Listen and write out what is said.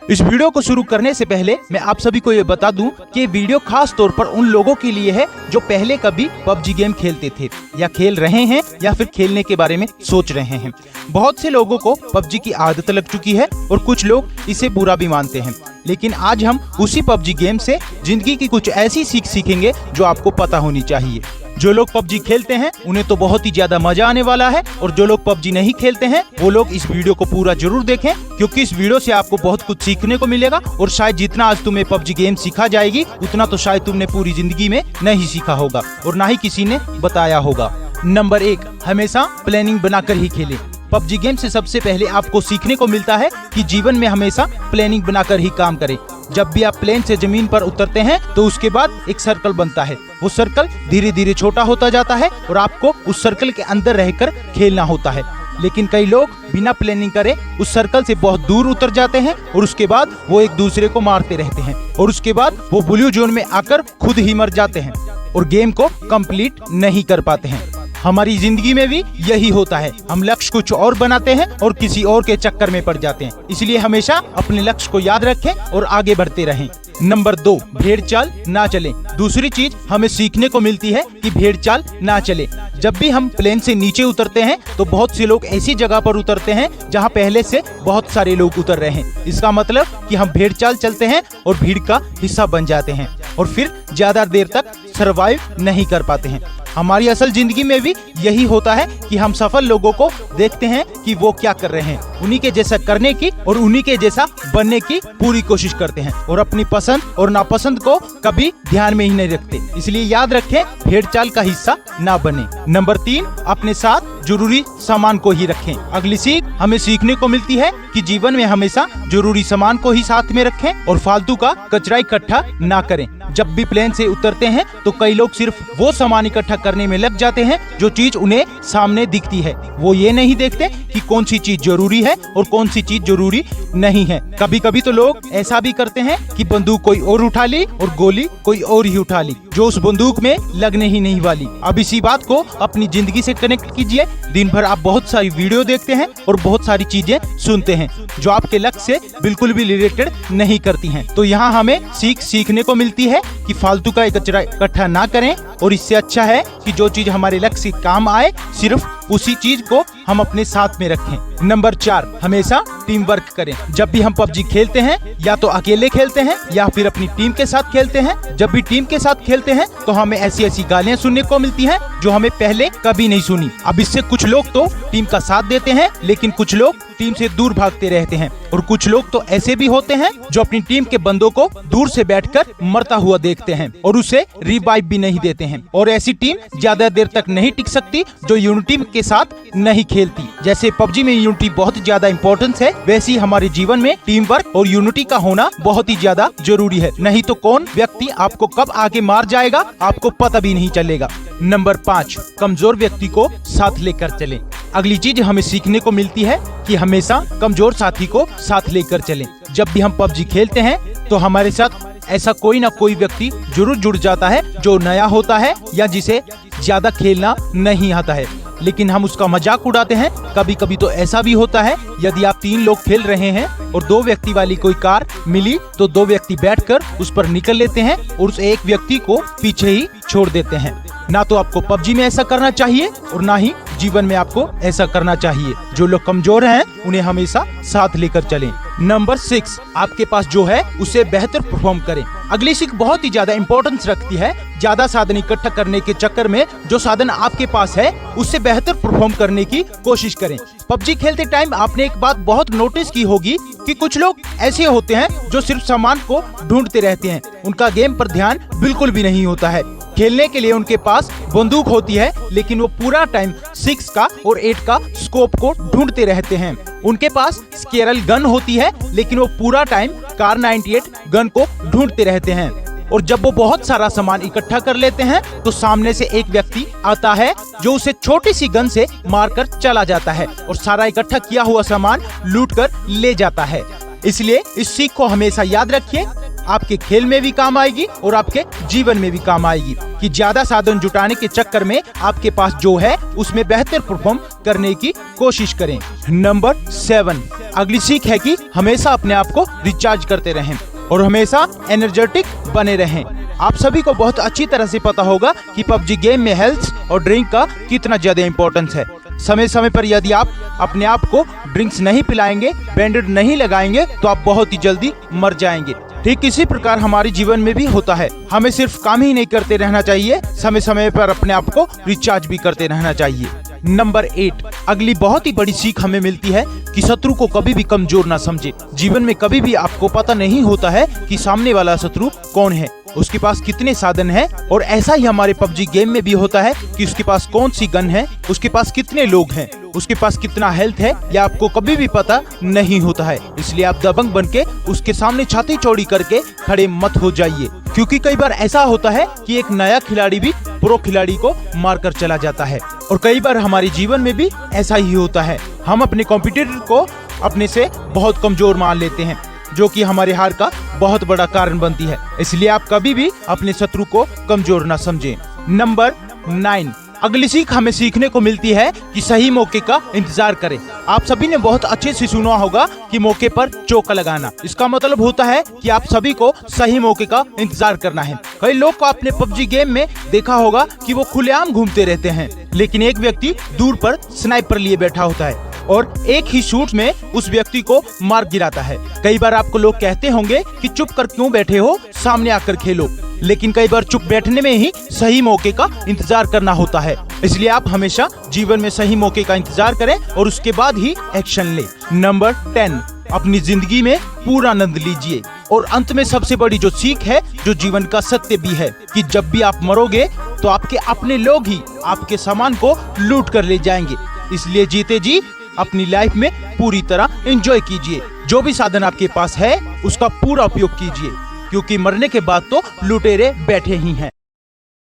इस वीडियो को शुरू करने से पहले मैं आप सभी को ये बता दूं कि वीडियो खास तौर पर उन लोगों के लिए है जो पहले कभी पबजी गेम खेलते थे या खेल रहे हैं या फिर खेलने के बारे में सोच रहे हैं। बहुत से लोगों को पबजी की आदत लग चुकी है और कुछ लोग इसे बुरा भी मानते हैं, लेकिन आज हम उसी पबजी गेम से जिंदगी की कुछ ऐसी सीख सीखेंगे जो आपको पता होनी चाहिए। जो लोग पबजी खेलते हैं उन्हें तो बहुत ही ज्यादा मजा आने वाला है, और जो लोग पबजी नहीं खेलते हैं वो लोग इस वीडियो को पूरा जरूर देखें, क्योंकि इस वीडियो से आपको बहुत कुछ सीखने को मिलेगा। और शायद जितना आज तुम्हें पबजी गेम सिखा जाएगी उतना तो शायद तुमने पूरी जिंदगी में नहीं सीखा होगा और ना ही किसी ने बताया होगा। नंबर 1, हमेशा प्लानिंग बनाकर ही खेलें। पबजी गेम से सबसे पहले आपको सीखने को मिलता है कि जीवन में हमेशा प्लानिंग बनाकर ही काम करें। जब भी आप प्लेन से जमीन पर उतरते हैं तो उसके बाद एक सर्कल बनता है। वो सर्कल धीरे धीरे छोटा होता जाता है और आपको उस सर्कल के अंदर रहकर खेलना होता है। लेकिन कई लोग बिना प्लानिंग करे उस सर्कल से बहुत दूर उतर जाते हैं और उसके बाद वो एक दूसरे को मारते रहते हैं और उसके बाद वो ब्लू जोन में आकर खुद ही मर जाते हैं और गेम को कंप्लीट नहीं कर पाते हैं। हमारी जिंदगी में भी यही होता है, हम लक्ष्य कुछ और बनाते हैं और किसी और के चक्कर में पड़ जाते हैं। इसलिए हमेशा अपने लक्ष्य को याद रखें और आगे बढ़ते रहें। नंबर 2, भेड़ चाल ना चले। दूसरी चीज हमें सीखने को मिलती है कि भेड़ चाल ना चले। जब भी हम प्लेन से नीचे उतरते हैं तो बहुत से लोग ऐसी जगह पर उतरते हैं जहां पहले से बहुत सारे लोग उतर रहे हैं। इसका मतलब कि हम भेड़ चाल चलते हैं और भीड़ का हिस्सा बन जाते हैं और फिर ज्यादा देर तक सरवाइव नहीं कर पाते हैं। हमारी असल जिंदगी में भी यही होता है कि हम सफल लोगों को देखते हैं कि वो क्या कर रहे हैं, उन्हीं के जैसा करने की और उन्हीं के जैसा बनने की पूरी कोशिश करते हैं और अपनी पसंद और नापसंद को कभी ध्यान में ही नहीं रखते। इसलिए याद रखें, भेड़ चाल का हिस्सा ना बने। नंबर 3, अपने साथ जरूरी सामान को ही रखें। अगली सीख हमें सीखने को मिलती है कि जीवन में हमेशा जरूरी सामान को ही साथ में रखें और फालतू का कचरा इकट्ठा ना करें। जब भी प्लेन से उतरते हैं तो कई लोग सिर्फ वो सामान इकट्ठा करने में लग जाते हैं जो चीज उन्हें सामने दिखती है। वो ये नहीं देखते कि कौन सी चीज जरूरी है और कौन सी चीज जरूरी नहीं है। कभी कभी तो लोग ऐसा भी करते हैं कि बंदूक कोई और उठा ली और गोली कोई और ही उठा ली जो उस बंदूक में लगने ही नहीं वाली। अब इसी बात को अपनी जिंदगी से कनेक्ट कीजिए। दिन भर आप बहुत सारी वीडियो देखते हैं और बहुत सारी चीजें सुनते हैं जो आपके लक्ष्य से बिल्कुल भी रिलेटेड नहीं करती हैं। तो यहाँ हमें सीखने को मिलती है कि फालतू का कचरा इकट्ठा ना करें और इससे अच्छा है कि जो चीज हमारे लक्ष्य से काम आए सिर्फ उसी चीज को हम अपने साथ में रखें। नंबर 4, हमेशा टीम वर्क करें। जब भी हम पबजी खेलते हैं या तो अकेले खेलते हैं या फिर अपनी टीम के साथ खेलते हैं। जब भी टीम के साथ खेलते हैं तो हमें ऐसी ऐसी गालियां सुनने को मिलती हैं जो हमें पहले कभी नहीं सुनी। अब इससे कुछ लोग तो टीम का साथ देते हैं लेकिन कुछ लोग टीम से दूर भागते रहते हैं और कुछ लोग तो ऐसे भी होते हैं जो अपनी टीम के बंदों को दूर से बैठकर मरता हुआ देखते हैं और उसे रिवाइव भी नहीं देते हैं। और ऐसी टीम ज्यादा देर तक नहीं टिक सकती जो यूनिटी के साथ नहीं खेलती। जैसे पबजी में यूनिटी बहुत ज्यादा इम्पोर्टेंस है, वैसे ही हमारे जीवन में टीम वर्क और यूनिटी का होना बहुत ही ज्यादा जरूरी है। नहीं तो कौन व्यक्ति आपको कब आके मार जाएगा आपको पता भी नहीं चलेगा। नंबर 5, कमजोर व्यक्ति को साथ लेकर चलें। अगली चीज हमें सीखने को मिलती है कि हमेशा कमजोर साथी को साथ लेकर चलें। जब भी हम पबजी खेलते हैं तो हमारे साथ ऐसा कोई ना कोई व्यक्ति जरूर जुड़ जाता है जो नया होता है या जिसे ज्यादा खेलना नहीं आता है, लेकिन हम उसका मजाक उड़ाते हैं। कभी कभी तो ऐसा भी होता है, यदि आप 3 लोग खेल रहे हैं और 2 व्यक्ति वाली कोई कार मिली तो 2 व्यक्ति बैठकर उस पर निकल लेते हैं और उस एक व्यक्ति को पीछे ही छोड़ देते हैं। ना तो आपको पबजी में ऐसा करना चाहिए और ना ही जीवन में आपको ऐसा करना चाहिए। जो लोग कमजोर हैं उन्हें हमेशा साथ लेकर चलें। नंबर 6, आपके पास जो है उसे बेहतर परफॉर्म करें। अगली सीख बहुत ही ज्यादा इंपॉर्टेंस रखती है। ज्यादा साधन इकट्ठा करने के चक्कर में जो साधन आपके पास है उससे बेहतर परफॉर्म करने की कोशिश करें। पबजी खेलते टाइम आपने एक बात बहुत नोटिस की होगी कि कुछ लोग ऐसे होते हैं जो सिर्फ सामान को ढूंढते रहते हैं, उनका गेम पर ध्यान बिल्कुल भी नहीं होता है। खेलने के लिए उनके पास बंदूक होती है लेकिन वो पूरा टाइम 6 का और 8 का स्कोप को ढूंढते रहते हैं। उनके पास स्केरल गन होती है लेकिन वो पूरा टाइम कार 98 गन को ढूंढते रहते हैं। और जब वो बहुत सारा सामान इकट्ठा कर लेते हैं तो सामने से एक व्यक्ति आता है जो उसे छोटी सी गन से मारकर चला जाता है और सारा इकट्ठा किया हुआ सामान लूट कर ले जाता है। इसलिए इस सीख को हमेशा याद रखिए, आपके खेल में भी काम आएगी और आपके जीवन में भी काम आएगी कि ज्यादा साधन जुटाने के चक्कर में आपके पास जो है उसमें बेहतर परफॉर्म करने की कोशिश करें। नंबर 7, अगली सीख है कि हमेशा अपने आप को रिचार्ज करते रहें और हमेशा एनर्जेटिक बने रहें। आप सभी को बहुत अच्छी तरह से पता होगा कि पबजी गेम में हेल्थ और ड्रिंक का कितना ज्यादा इम्पोर्टेंस है। समय समय पर यदि आप अपने आप को ड्रिंक्स नहीं पिलाएंगे, बैंडेड नहीं लगाएंगे, तो आप बहुत ही जल्दी मर जाएंगे। ठीक इसी प्रकार हमारे जीवन में भी होता है। हमें सिर्फ काम ही नहीं करते रहना चाहिए, समय समय पर अपने आप को रिचार्ज भी करते रहना चाहिए। नंबर 8, अगली बहुत ही बड़ी सीख हमें मिलती है कि शत्रु को कभी भी कमजोर ना समझे। जीवन में कभी भी आपको पता नहीं होता है कि सामने वाला शत्रु कौन है, उसके पास कितने साधन हैं, और ऐसा ही हमारे पबजी गेम में भी होता है कि उसके पास कौन सी गन है, उसके पास कितने लोग हैं, उसके पास कितना हेल्थ है, या आपको कभी भी पता नहीं होता है। इसलिए आप दबंग बन के उसके सामने छाती चौड़ी करके खड़े मत हो जाइए, क्योंकि कई बार ऐसा होता है कि एक नया खिलाड़ी भी प्रो खिलाड़ी को मारकर चला जाता है। और कई बार हमारे जीवन में भी ऐसा ही होता है, हम अपने कॉम्पिटिटर को अपने से बहुत कमजोर मान लेते हैं, जो कि हमारे हार का बहुत बड़ा कारण बनती है। इसलिए आप कभी भी अपने शत्रु को कमजोर ना समझें। नंबर 9, अगली सीख हमें सीखने को मिलती है कि सही मौके का इंतजार करें। आप सभी ने बहुत अच्छे से सुना होगा कि मौके पर चौका लगाना। इसका मतलब होता है कि आप सभी को सही मौके का इंतजार करना है। कई लोग को आपने पबजी गेम में देखा होगा कि वो खुलेआम घूमते रहते हैं, लेकिन एक व्यक्ति दूर पर स्नाइपर लिए बैठा होता है और एक ही शूट में उस व्यक्ति को मार गिराता है। कई बार आपको लोग कहते होंगे कि चुप कर क्यों बैठे हो, सामने आकर खेलो, लेकिन कई बार चुप बैठने में ही सही मौके का इंतजार करना होता है। इसलिए आप हमेशा जीवन में सही मौके का इंतजार करें और उसके बाद ही एक्शन लें। नंबर 10, अपनी जिंदगी में पूरा आनंद लीजिए। और अंत में सबसे बड़ी जो सीख है, जो जीवन का सत्य भी है, कि जब भी आप मरोगे तो आपके अपने लोग ही आपके सामान को लूट कर ले जाएंगे। इसलिए जीते जी अपनी लाइफ में पूरी तरह एंजॉय कीजिए। जो भी साधन आपके पास है उसका पूरा उपयोग कीजिए, क्योंकि मरने के बाद तो लुटेरे बैठे ही हैं।